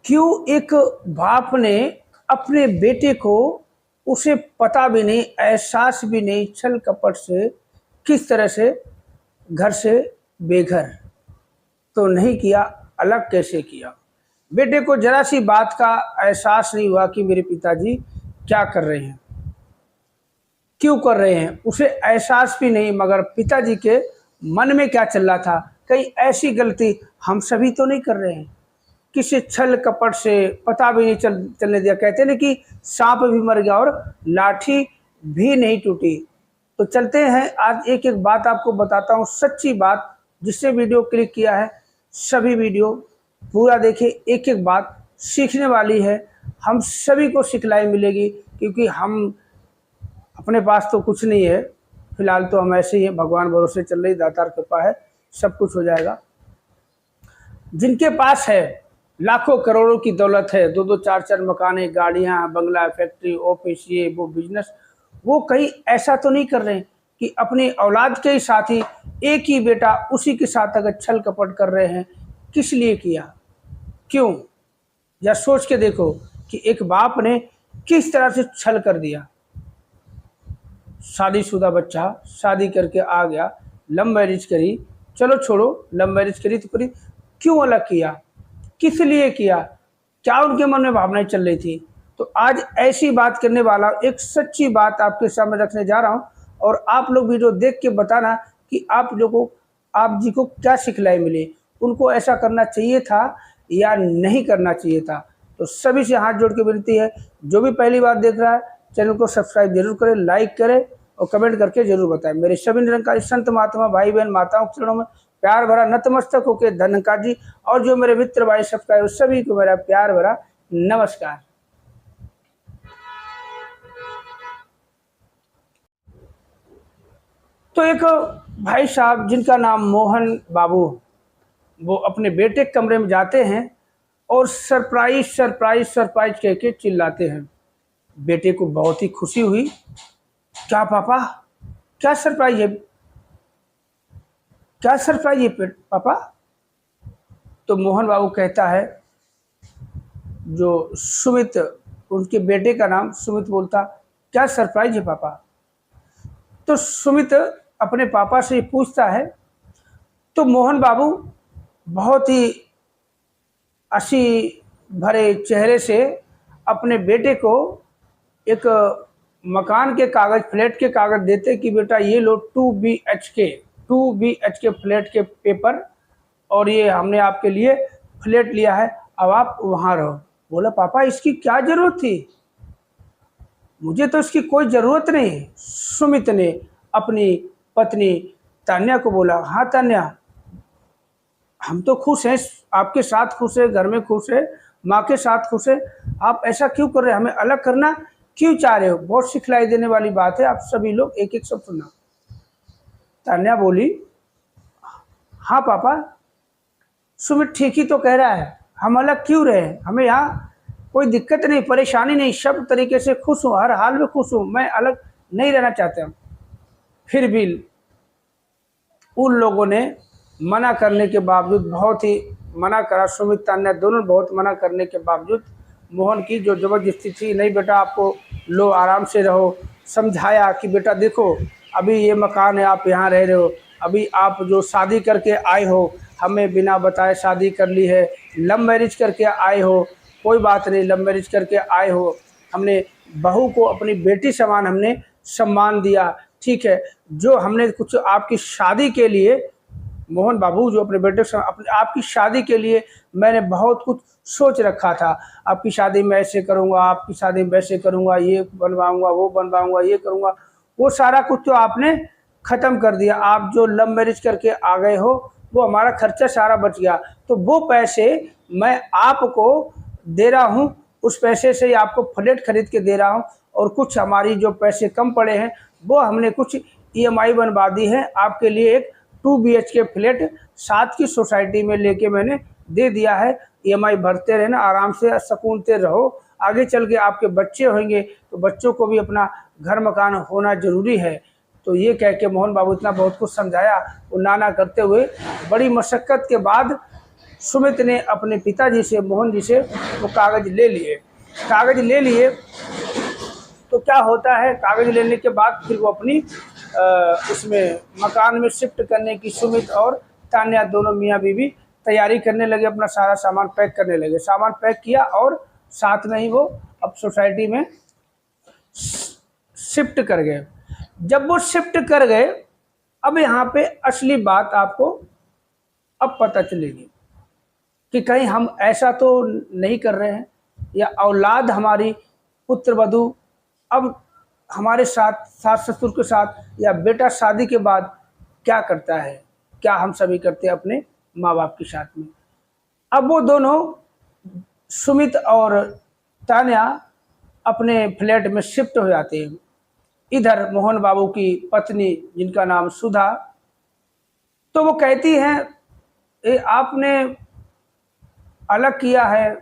क्यों एक बाप ने अपने बेटे को, उसे पता भी नहीं, एहसास भी नहीं, छल कपट से किस तरह से घर से बेघर तो नहीं किया, अलग कैसे किया। बेटे को जरा सी बात का एहसास नहीं हुआ कि मेरे पिताजी क्या कर रहे हैं, क्यों कर रहे हैं, उसे एहसास भी नहीं। मगर पिताजी के मन में क्या चल रहा था, कहीं ऐसी गलती हम सभी तो नहीं कर रहे हैं, किसी छल कपट से पता भी नहीं चलने दिया। कहते ना कि सांप भी मर गया और लाठी भी नहीं टूटी। तो चलते हैं, आज एक एक बात आपको बताता हूँ, सच्ची बात। जिसने वीडियो क्लिक किया है सभी वीडियो पूरा देखिए, एक एक बात सीखने वाली है, हम सभी को सिखलाई मिलेगी। क्योंकि हम अपने पास तो कुछ नहीं है, फिलहाल तो हम ऐसे ही हैं, भगवान भरोसे चल रही, दातार कृपा है, सब कुछ हो जाएगा। जिनके पास है लाखों करोड़ों की दौलत है, दो दो चार चार मकाने, गाड़ियां, बंगला, फैक्ट्री, ऑफिस, ये वो बिजनेस, वो कहीं ऐसा तो नहीं कर रहे हैं कि अपनी औलाद के ही साथ ही एक ही बेटा उसी के साथ अगर छल कपट कर रहे हैं। किस लिए किया, क्यों, या सोच के देखो कि एक बाप ने किस तरह से छल कर दिया। शादीशुदा बच्चा शादी करके आ गया, लव मैरिज करी, चलो छोड़ो, लव मैरिज करी तो करी, क्यों अलग किया, किस लिए किया, क्या उनके मन में भावनाएं चल रही थी। तो आज ऐसी बात करने वाला, एक सच्ची बात आपके सामने रखने जा रहा हूं, और आप लोग वीडियो देख के बताना कि आप लोगों को, आप जी को क्या सिखलाई मिली, उनको ऐसा करना चाहिए था या नहीं करना चाहिए था। तो सभी से हाथ जोड़ के विनती है, जो भी पहली बार देख रहा है चैनल को सब्सक्राइब जरूर करें, लाइक करें और कमेंट करके जरूर बताएं। मेरे सभी निरंकारी संत महात्मा भाई बहन माताओं के चरणों में प्यार भरा नतमस्तक होके धन्यकार जी। और जो मेरे मित्र भाई सब्सक्राइबर सभी को मेरा प्यार भरा नमस्कार। तो एक भाई साहब जिनका नाम मोहन बाबू, वो अपने बेटे के कमरे में जाते हैं और सरप्राइज सरप्राइज सरप्राइज कह के चिल्लाते हैं। बेटे को बहुत ही खुशी हुई, क्या पापा, क्या सरप्राइज है, क्या सरप्राइज है पापा। तो मोहन बाबू कहता है, जो सुमित, उनके बेटे का नाम सुमित, बोलता क्या सरप्राइज है पापा। तो सुमित अपने पापा से पूछता है, तो मोहन बाबू बहुत ही हंसी भरे चेहरे से अपने बेटे को एक मकान के कागज, फ्लैट के कागज देते कि बेटा ये लो 2 BHK फ्लैट के पेपर, और ये हमने आपके लिए फ्लैट लिया है, अब आप वहाँ रहो। बोला पापा इसकी क्या जरूरत थी, मुझे तो इसकी कोई ज़रूरत नहीं। सुमित ने अपनी पत्नी तान्या को बोला, हाँ तान्या, हम तो खुश हैं, आपके साथ खुश है, घर में खुश है, माँ के साथ खुश है, आप ऐसा क्यों कर रहे हैं, हमें अलग करना क्यों चाह रहे हो। बहुत सिखलाई देने वाली बात है, आप सभी लोग एक एक सब सुनना। तान्या बोली, हाँ पापा, सुमित ठीक ही तो कह रहा है, हम अलग क्यों रहे, हमें यहाँ कोई दिक्कत नहीं, परेशानी नहीं, सब तरीके से खुश हूँ, हर हाल में खुश हूँ, मैं अलग नहीं रहना चाहता। फिर भी उन लोगों ने मना करने के बावजूद, बहुत ही मना करा, सुमित तान्या दोनों बहुत मना करने के बावजूद मोहन की जो ज़बरदस्ती थी, नहीं बेटा आपको लो, आराम से रहो, समझाया कि बेटा देखो अभी ये मकान है, आप यहाँ रह रहे हो, अभी आप जो शादी करके आए हो, हमें बिना बताए शादी कर ली है, लव मैरिज करके आए हो, कोई बात नहीं, लव मैरिज करके आए हो, हमने बहू को अपनी बेटी समान हमने सम्मान दिया, ठीक है, जो हमने कुछ आपकी शादी के लिए, मोहन बाबू जो अपने बेटे से आपकी शादी के लिए मैंने बहुत कुछ सोच रखा था, आपकी शादी में ऐसे करूँगा, आपकी शादी में वैसे करूँगा, ये बनवाऊँगा, वो बनवाऊँगा, ये करूँगा, वो सारा कुछ तो आपने ख़त्म कर दिया। आप जो लव मैरिज करके आ गए हो, वो हमारा खर्चा सारा बच गया, तो वो पैसे मैं आपको दे रहा हूँ, उस पैसे से ही आपको फ्लैट खरीद के दे रहा हूँ, और कुछ हमारी जो पैसे कम पड़े हैं वो हमने कुछ EMI बनवा दी है आपके लिए, एक 2 BHK फ्लैट साथ की सोसाइटी में लेके मैंने दे दिया है। EMI भरते रहना, आराम से सुकून से रहो, आगे चल के आपके बच्चे होंगे तो बच्चों को भी अपना घर मकान होना ज़रूरी है। तो ये कह के मोहन बाबू इतना बहुत कुछ समझाया, वो नाना करते हुए बड़ी मशक्क़त के बाद सुमित ने अपने पिताजी से, मोहन जी से वो कागज़ ले लिए। कागज़ ले लिए तो क्या होता है, कागज़ लेने के बाद फिर वो अपनी उसमें मकान में शिफ्ट करने की सुमित और तान्या दोनों मियाँ बीवी तैयारी करने लगे, अपना सारा सामान पैक करने लगे। सामान पैक किया और साथ में ही वो अब सोसाइटी में शिफ्ट कर गए। जब वो शिफ्ट कर गए, अब यहाँ पे असली बात आपको अब पता चलेगी कि कहीं हम ऐसा तो नहीं कर रहे हैं, या औलाद हमारी पुत्र वधू अब हमारे साथ, सास ससुर के साथ, या बेटा शादी के बाद क्या करता है, क्या हम सभी करते हैं अपने माँ बाप के साथ में। अब वो दोनों सुमित और तान्या अपने फ्लैट में शिफ्ट हो जाते हैं। इधर मोहन बाबू की पत्नी, जिनका नाम सुधा, तो वो कहती हैं, आपने अलग किया है,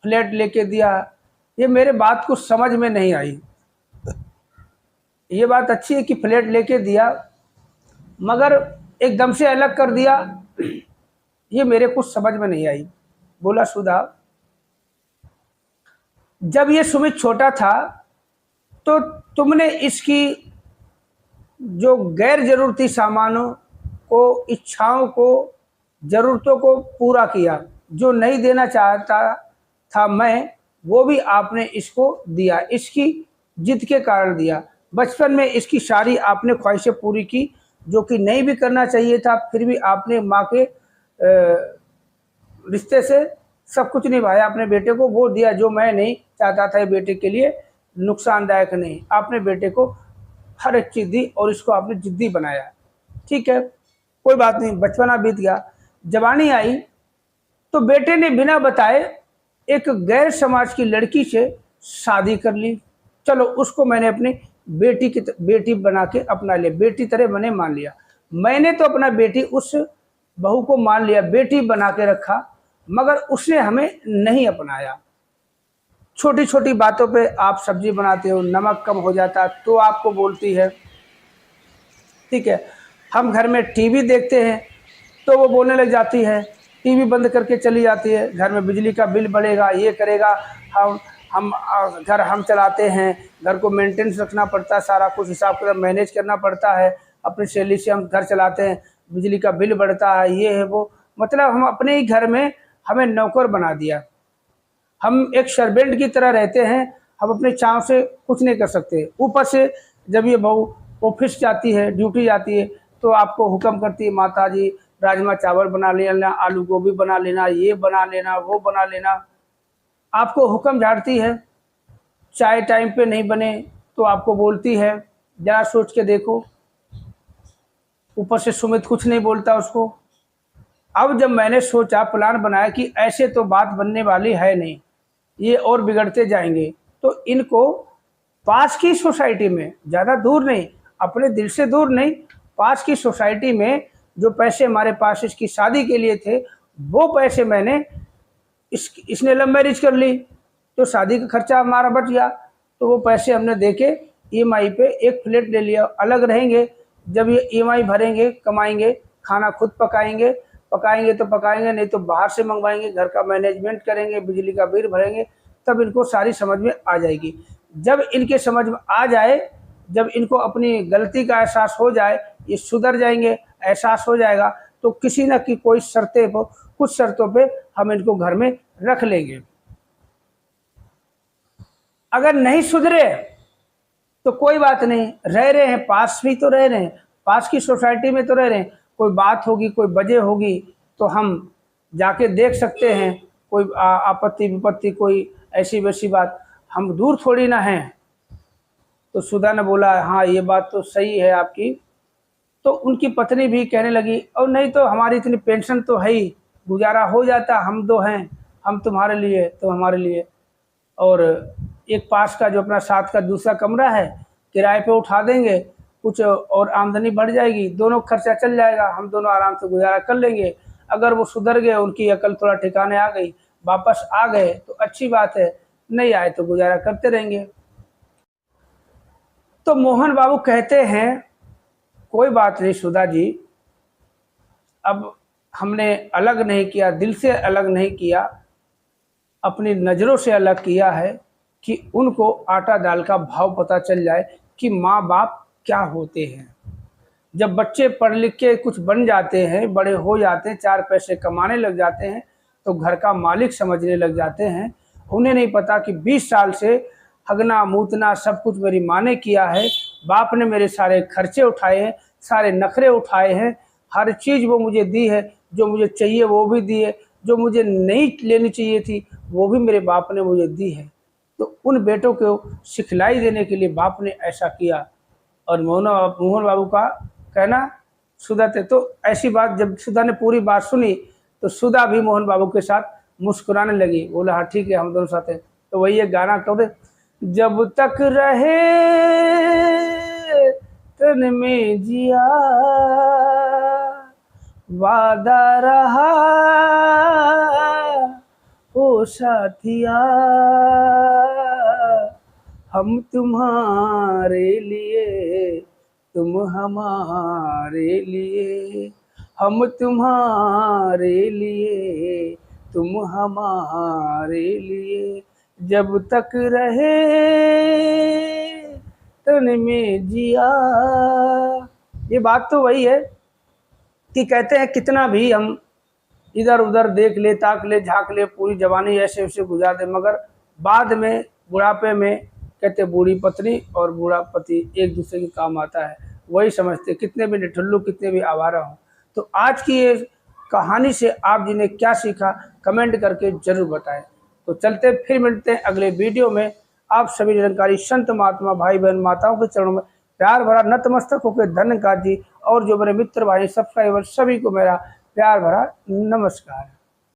फ्लैट लेके दिया, ये मेरे बात को समझ में नहीं आई। ये बात अच्छी है कि फ्लैट लेके दिया, मगर एकदम से अलग कर दिया, ये मेरे को समझ में नहीं आई। बोला, सुधा, जब ये सुमित छोटा था तो तुमने इसकी जो गैर जरूरती सामानों को, इच्छाओं को, ज़रूरतों को पूरा किया। जो नहीं देना चाहता था मैं, वो भी आपने इसको दिया, इसकी जिद के कारण दिया। बचपन में इसकी सारी आपने ख्वाहिशें पूरी की, जो कि नहीं भी करना चाहिए था, फिर भी आपने माँ के रिश्ते से सब कुछ निभाया। अपने बेटे को वो दिया जो मैं नहीं चाहता था, बेटे के लिए नुकसानदायक नहीं। आपने बेटे को हर एक चीज़ दी और इसको आपने जिद्दी बनाया। ठीक है, कोई बात नहीं, बचपना बीत गया, जवानी आई तो बेटे ने बिना बताए एक गैर समाज की लड़की से शादी कर ली। चलो, उसको मैंने अपनी बेटी बना के अपना लिया, बेटी तरह मैंने मान लिया। मैंने तो अपना बेटी उस बहू को मान लिया, बेटी बना के रखा, मगर उसने हमें नहीं अपनाया। छोटी छोटी बातों पे आप सब्जी बनाते हो, नमक कम हो जाता तो आपको बोलती है। ठीक है, हम घर में टीवी देखते हैं तो वो बोलने लग जाती है, टीवी बंद करके चली जाती है, घर में बिजली का बिल बढ़ेगा, ये करेगा, हम घर हम चलाते हैं, घर को मेंटेनेंस रखना पड़ता है, सारा कुछ हिसाब किताब मैनेज करना पड़ता है, अपनी सैलरी से हम घर चलाते हैं, बिजली का बिल बढ़ता है, ये है वो। मतलब हम अपने ही घर में हमें नौकर बना दिया, हम एक सर्वेंट की तरह रहते हैं, हम अपने चाव से कुछ नहीं कर सकते। ऊपर से जब ये बहू ऑफिस जाती है, ड्यूटी जाती है, तो आपको हुक्म करती है, माता जी राजमा चावल बना लेना, आलू गोभी बना लेना, ये बना लेना, वो बना लेना, आपको हुक्म झाड़ती है। चाय टाइम पे नहीं बने तो आपको बोलती है, जरा सोच के देखो। ऊपर से सुमित कुछ नहीं बोलता उसको। अब जब मैंने सोचा, प्लान बनाया कि ऐसे तो बात बनने वाली है नहीं, ये और बिगड़ते जाएंगे, तो इनको पास की सोसाइटी में, ज़्यादा दूर नहीं, अपने दिल से दूर नहीं, पास की सोसाइटी में जो पैसे हमारे पास इसकी शादी के लिए थे, वो पैसे मैंने इसने लव मैरिज कर ली तो शादी का खर्चा हमारा बच गया। तो वो पैसे हमने देके ईएमआई पे एक फ्लैट ले लिया, अलग रहेंगे। जब ये ईएमआई भरेंगे, कमाएंगे, खाना खुद पकाएंगे, तो पकाएंगे, नहीं तो बाहर से मंगवाएंगे, घर का मैनेजमेंट करेंगे, बिजली का बिल भरेंगे, तब इनको सारी समझ में आ जाएगी। जब इनके समझ में आ जाए, जब इनको अपनी गलती का एहसास हो जाए, ये सुधर जाएंगे, एहसास हो जाएगा, तो किसी न कि कोई शर्तें पर, कुछ शर्तों पे हम इनको घर में रख लेंगे। अगर नहीं सुधरे तो कोई बात नहीं, रह रहे हैं, पास भी तो रह रहे हैं, पास की सोसाइटी में तो रह रहे हैं, कोई बात होगी, कोई वजह होगी तो हम जाके देख सकते हैं, कोई आपत्ति विपत्ति, कोई ऐसी वैसी बात, हम दूर थोड़ी ना हैं। तो सुधा ने बोला, हाँ ये बात तो सही है आपकी। तो उनकी पत्नी भी कहने लगी, और नहीं तो हमारी इतनी पेंशन तो है ही, गुजारा हो जाता, हम दो हैं, हम तुम्हारे लिए, तो हमारे लिए, और एक पास का जो अपना साथ का दूसरा कमरा है किराए पे उठा देंगे, कुछ और आमदनी बढ़ जाएगी, दोनों खर्चा चल जाएगा, हम दोनों आराम से गुजारा कर लेंगे। अगर वो सुधर गए, उनकी अकल थोड़ा ठिकाने आ गई, वापस आ गए तो अच्छी बात है, नहीं आए तो गुजारा करते रहेंगे। तो मोहन बाबू कहते हैं, कोई बात नहीं सुधा जी, अब हमने अलग नहीं किया, दिल से अलग नहीं किया, अपनी नज़रों से अलग किया है कि उनको आटा दाल का भाव पता चल जाए कि माँ बाप क्या होते हैं। जब बच्चे पढ़ लिख के कुछ बन जाते हैं, बड़े हो जाते हैं, 4 पैसे कमाने लग जाते हैं, तो घर का मालिक समझने लग जाते हैं। उन्हें नहीं पता कि 20 साल से हगना मूतना सब कुछ मेरी माँ ने किया है, बाप ने मेरे सारे खर्चे उठाए हैं, सारे नखरे उठाए हैं, हर चीज़ वो मुझे दी है, जो मुझे चाहिए वो भी दी है, जो मुझे नहीं लेनी चाहिए थी वो भी मेरे बाप ने मुझे दी है। तो उन बेटों को सिखलाई देने के लिए बाप ने ऐसा किया। और मोहन बाबू का कहना सुधा थे। तो ऐसी बात जब सुधा ने पूरी बात सुनी तो सुधा भी मोहन बाबू के साथ मुस्कुराने लगी, बोला हाँ ठीक है हम दोनों साथ हैं। तो वही एक गाना कहते, जब तक रहे तन में जिया वादा रहा ओ साथिया, हम तुम्हारे लिए तुम हमारे लिए, हम तुम्हारे लिए तुम हमारे लिए, जब तक रहे तन में जिया। ये बात तो वही है कि कहते हैं कितना भी हम इधर उधर देख ले, ताक ले, झाँक ले, पूरी जवानी ऐसे वैसे गुजार दे, मगर बाद में बुढ़ापे में कहते बूढ़ी पत्नी और बूढ़ा पति एक दूसरे के काम आता है। वही समझते, कितने भी निठुल्लू कितने भी आवारा हों। तो आज की ये कहानी से आप जी ने क्या सीखा कमेंट करके जरूर बताएं। तो चलते फिर मिलते हैं अगले वीडियो में। आप सभी निरंकारी संत महात्मा भाई बहन माताओं के चरणों में प्यार भरा नतमस्तक होकर धन्यवाद जी। और जो मेरे मित्र भाई सब्सक्राइबर सभी को मेरा प्यार भरा नमस्कार।